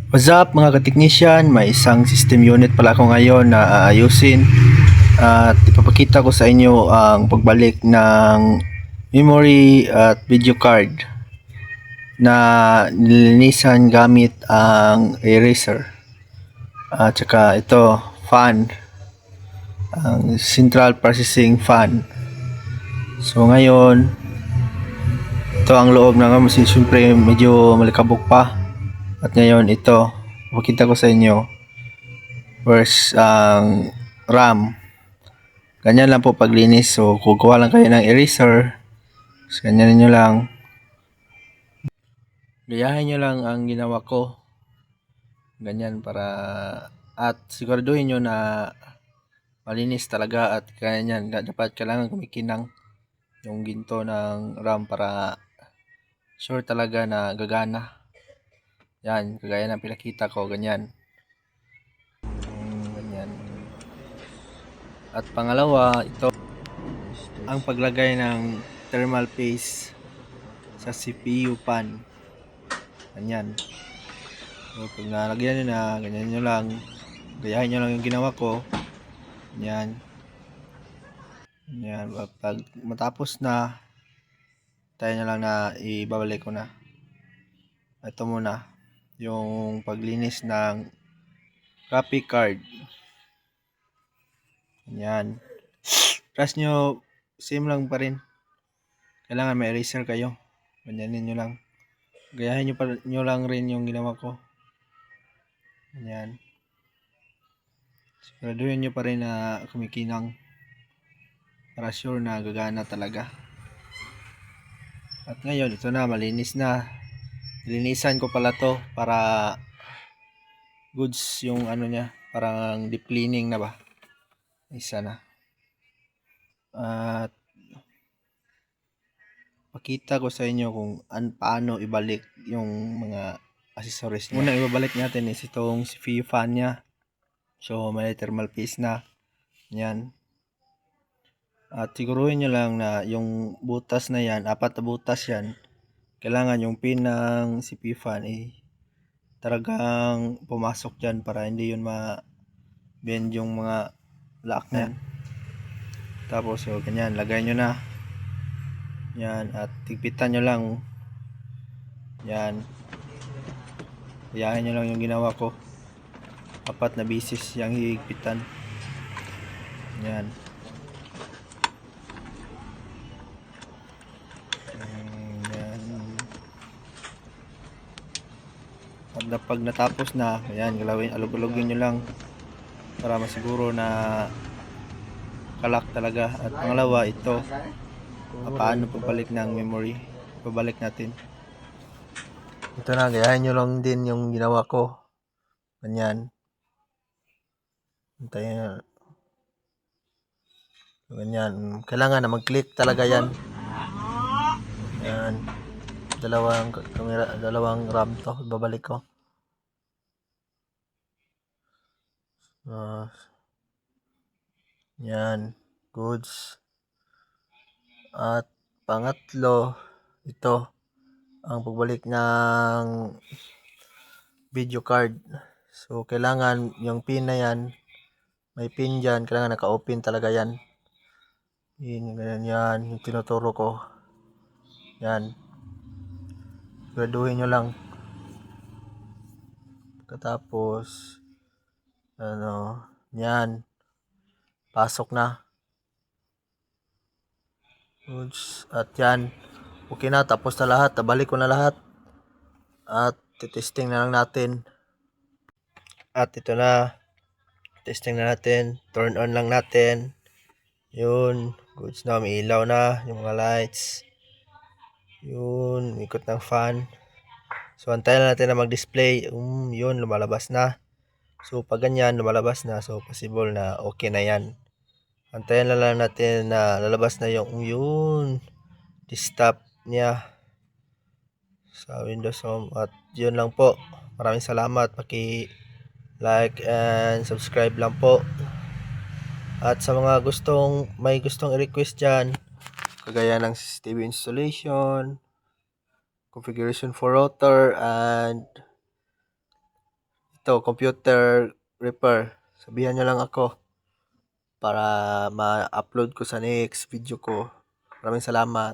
What's up mga ka-technician? May isang system unit pala ako ngayon na aayusin at ipapakita ko sa inyo ang pagbalik ng memory at video card na nilinisan gamit ang eraser at saka ito fan, ang central processing fan. So ngayon ito ang loob ng siyempre medyo malikabok pa. At ngayon ito, pakita ko sa inyo first ang RAM. Ganyan lang po paglinis. So kukuha lang kayo ng eraser. So, ganyan nyo lang. Gayahin nyo lang ang ginawa ko. Ganyan para at siguraduhin nyo na malinis talaga at ganyan. Dapat kailangan kumikinang yung ginto ng RAM para sure talaga na gagana. Yan, kagaya ng pinakita ko, ganyan. Ganyan. At pangalawa, ito ang paglagay ng thermal paste sa CPU pan. Ganyan. So, pag nalagyan nyo na, ganyan nyo lang. Gayahin nyo lang yung ginawa ko. Ganyan. Ganyan. Pag matapos na, tayo nyo lang na ibabalik ko na. Ito muna. Yung paglinis ng copy card. Ganyan. Trust nyo, same lang pa rin. Kailangan may eraser kayo. Ganyanin nyo lang. Gayahin nyo lang rin yung ginawa ko. Ganyan. Siguraduhin nyo pa rin na kumikinang para sure na gagana talaga. At ngayon, ito na, malinis na. Linisan ko pala to para goods yung ano niya, parang deep cleaning na ba? Isa na. At pakita ko sa inyo kung paano ibalik yung mga accessories niya. Muna ibabalik natin is itong CPU fan niya. So may thermal paste na. Yan. At siguruhin nyo lang na yung butas na yan, 4 na butas yan, kailangan yung pin ng CPU fan talagang pumasok dyan para hindi yun ma-bend yung mga lock na yan. Tapos so ganyan, lagay nyo na yan at tigpitan nyo lang yan. Iyahin nyo lang yung ginawa ko, 4 na bisis yung higpitan yan. At pag natapos na, ayan, galawin, alog-alogin nyo lang para masiguro na kalak talaga. At pangalawa, ito, paano pagbalik ng memory, pabalik natin. Ito na, gayahin nyo lang din yung ginawa ko. Ganyan. Antayin na. Ganyan. Kailangan na mag-click talaga yan. Yan. Dalawang RAM to. Babalik ko. Yan. Goods. At pangatlo, ito ang pagbalik ng video card. So kailangan yung pin na yan, may pin dyan, kailangan naka-open talaga yan. Ganyan yan, yung tinuturo ko. Yan. Graduhin nyo lang. Pagkatapos, yan. Pasok na. At yan. Okay na, tapos na lahat. Tabalik ko na lahat. At testing na lang natin. At ito na. Testing na natin. Turn on lang natin. Yun. Goods na. May ilaw na. Yung mga lights. Yun. Ikot ng fan. So, antayin natin na mag-display. Yun. Lumalabas na. So, pag ganyan, lumalabas na. So, possible na okay na yan. Antayin na lang natin na lalabas na yung yun. Desktop niya sa Windows Home. At yun lang po. Maraming salamat. Paki-like and subscribe lang po. At sa mga may gustong i-request dyan, kagaya ng CCTV installation, configuration for router, and ito, computer repair. Sabihan nyo lang ako para ma-upload ko sa next video ko. Maraming salamat.